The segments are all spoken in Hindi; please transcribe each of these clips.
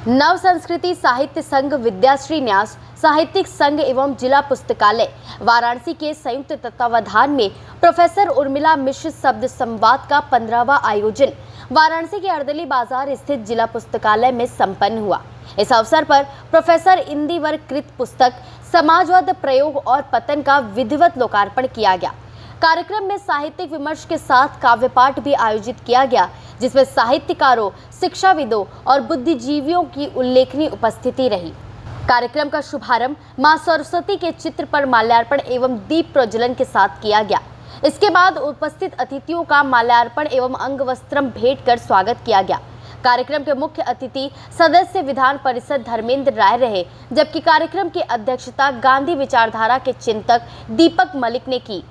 नव संस्कृति साहित्य संघ, विद्याश्री न्यास साहित्यिक संघ एवं जिला पुस्तकालय वाराणसी के संयुक्त तत्वावधान में प्रोफेसर उर्मिला मिश्र शब्द संवाद का 15वां आयोजन वाराणसी के अर्दली बाजार स्थित जिला पुस्तकालय में संपन्न हुआ। इस अवसर पर प्रोफेसर इंदिवर कृत पुस्तक समाजवाद प्रयोग और पतन का विधिवत लोकार्पण किया गया। कार्यक्रम में साहित्यिक विमर्श के साथ काव्य पाठ भी आयोजित किया गया, जिसमें साहित्यकारों, शिक्षाविदों और बुद्धिजीवियों की उल्लेखनीय उपस्थिति रही। कार्यक्रम का शुभारंभ मां सरस्वती के चित्र पर माल्यार्पण एवं दीप प्रज्वलन के साथ किया गया। इसके बाद उपस्थित अतिथियों का माल्यार्पण एवं अंगवस्त्रम भेंट कर स्वागत किया गया। कार्यक्रम के मुख्य अतिथि सदस्य विधान परिषद धर्मेंद्र राय रहे, जबकि कार्यक्रम की अध्यक्षता गांधी विचारधारा के चिंतक दीपक मलिक ने की।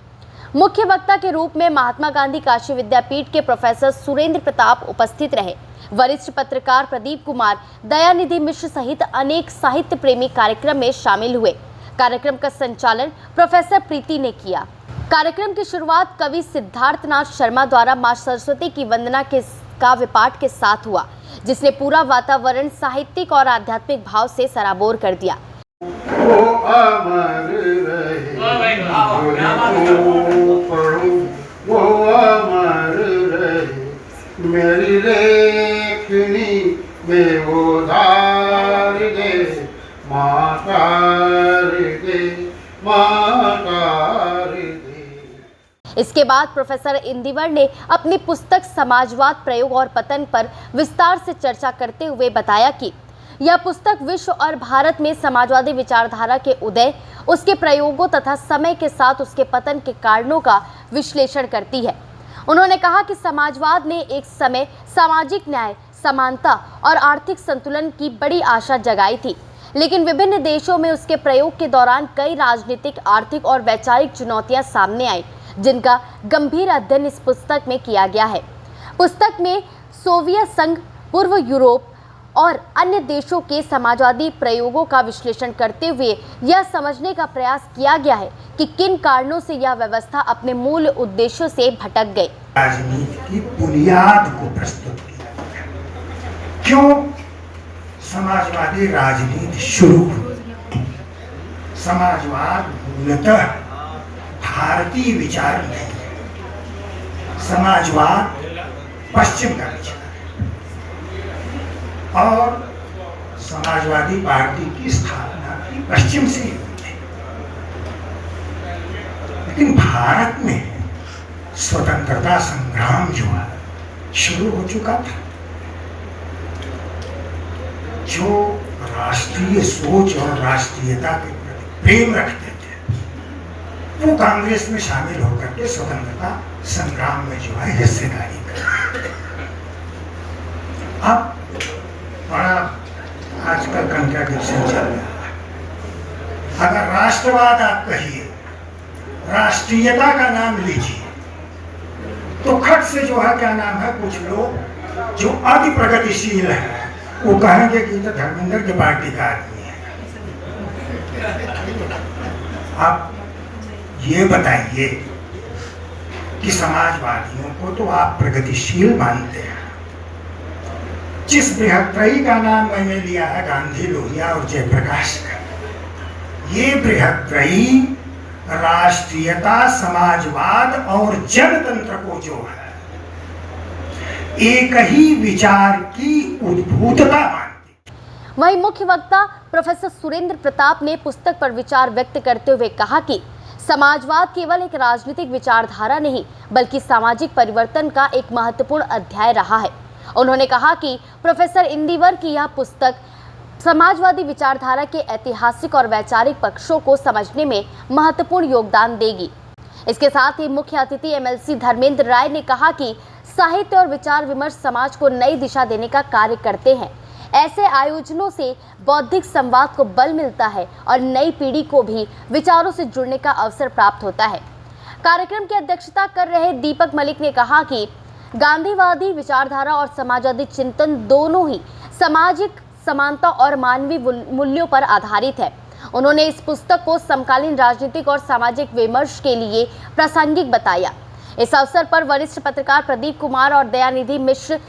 मुख्य वक्ता के रूप में महात्मा गांधी काशी विद्यापीठ के प्रोफेसर सुरेंद्र प्रताप उपस्थित रहे। वरिष्ठ पत्रकार प्रदीप कुमार, दयानिधि मिश्र सहित अनेक साहित्य प्रेमी कार्यक्रम में शामिल हुए। कार्यक्रम का संचालन प्रोफेसर प्रीति ने किया। कार्यक्रम की शुरुआत कवि सिद्धार्थनाथ शर्मा द्वारा मां सरस्वती की वंदना के काव्य पाठ के साथ हुआ, जिसने पूरा वातावरण साहित्यिक और आध्यात्मिक भाव से सराबोर कर दिया। वो अमर रहे, वो अमर रहे, मेरी लेखनी में वो धार दे, माकार दे, माकार दे। इसके बाद प्रोफेसर इंदिवर ने अपनी पुस्तक समाजवाद प्रयोग और पतन पर विस्तार से चर्चा करते हुए बताया कि यह पुस्तक विश्व और भारत में समाजवादी विचारधारा के उदय, उसके प्रयोगों तथा समय के साथ उसके पतन के कारणों का विश्लेषण करती है। उन्होंने कहा कि समाजवाद ने एक समय सामाजिक न्याय, समानता और आर्थिक संतुलन की बड़ी आशा जगाई थी, लेकिन विभिन्न देशों में उसके प्रयोग के दौरान कई राजनीतिक, आर्थिक और वैचारिक चुनौतियां सामने आई, जिनका गंभीर अध्ययन इस पुस्तक में किया गया है। पुस्तक में सोवियत संघ, पूर्व यूरोप और अन्य देशों के समाजवादी प्रयोगों का विश्लेषण करते हुए यह समझने का प्रयास किया गया है कि किन कारणों से यह व्यवस्था अपने मूल उद्देश्यों से भटक गई। राजनीति की बुनियाद को प्रस्तुत किया गया। क्यों समाजवादी राजनीति शुरू हुई? समाजवाद मूलतः भारतीय विचार नहीं है। समाजवाद पश्चिम का विचार और समाजवादी पार्टी की स्थापना भी पश्चिम से ही हुई थी। लेकिन भारत में स्वतंत्रता संग्राम जो है शुरू हो चुका था। जो राष्ट्रीय सोच और राष्ट्रीयता के प्रति प्रेम रखते थे, वो कांग्रेस में शामिल होकर के स्वतंत्रता संग्राम में जो है हिस्सेदारी करते। अब बड़ा आजकल कंट्राडिक्शन चल रहा है। अगर राष्ट्रवाद आप कहिए, राष्ट्रीयता का नाम लीजिए, तो खट से जो है क्या नाम है, कुछ लोग जो अति प्रगतिशील है वो कहेंगे कि तो धर्मेंद्र की पार्टी का आदमी है। आप ये बताइए कि समाजवादियों को तो आप प्रगतिशील मानते हैं। जिस बृहत्त्रयी का नाम मैंने लिया है, गांधी, लोहिया और जयप्रकाश का, ये बृहत्त्रयी राष्ट्रीयता, समाजवाद और जनतंत्र को जो है एक ही विचार की उद्भूतता मानती। वहीं मुख्य वक्ता प्रोफेसर सुरेंद्र प्रताप ने पुस्तक पर विचार व्यक्त करते हुए कहा कि समाजवाद केवल एक राजनीतिक विचारधारा नहीं, बल्कि सामाजिक परिवर्तन का एक महत्वपूर्ण अध्याय रहा है। उन्होंने कहा कि प्रोफेसर इंदिवर की यह पुस्तक समाजवादी विचारधारा के ऐतिहासिक और वैचारिक पक्षों को समझने में महत्वपूर्ण योगदान देगी। इसके साथ ही मुख्य अतिथि एमएलसी धर्मेंद्र राय ने कहा कि साहित्य और विचार विमर्श समाज को नई दिशा देने का कार्य करते हैं। ऐसे आयोजनों से बौद्धिक संवाद को बल मिलता है और नई पीढ़ी को भी विचारों से जुड़ने का अवसर प्राप्त होता है। कार्यक्रम की अध्यक्षता कर रहे दीपक मलिक ने कहा कि गांधीवादी विचारधारा और समाजवादी चिंतन दोनों ही सामाजिक समानता और मानवीय मूल्यों पर आधारित है। उन्होंने इस पुस्तक को समकालीन राजनीतिक और सामाजिक विमर्श के लिए प्रासंगिक बताया। इस अवसर पर वरिष्ठ पत्रकार प्रदीप कुमार और दयानिधि मिश्र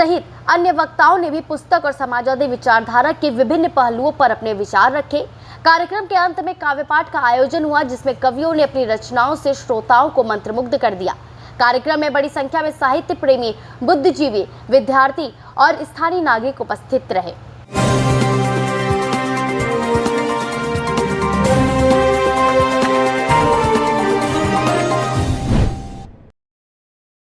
सहित अन्य वक्ताओं ने भी पुस्तक और समाजवादी विचारधारा के विभिन्न पहलुओं पर अपने विचार रखे। कार्यक्रम के अंत में काव्य पाठ का आयोजन हुआ, जिसमें कवियों ने अपनी रचनाओं से श्रोताओं को मंत्रमुग्ध कर दिया। कार्यक्रम में बड़ी संख्या में साहित्य प्रेमी, बुद्धिजीवी, विद्यार्थी और स्थानीय नागरिक उपस्थित रहे।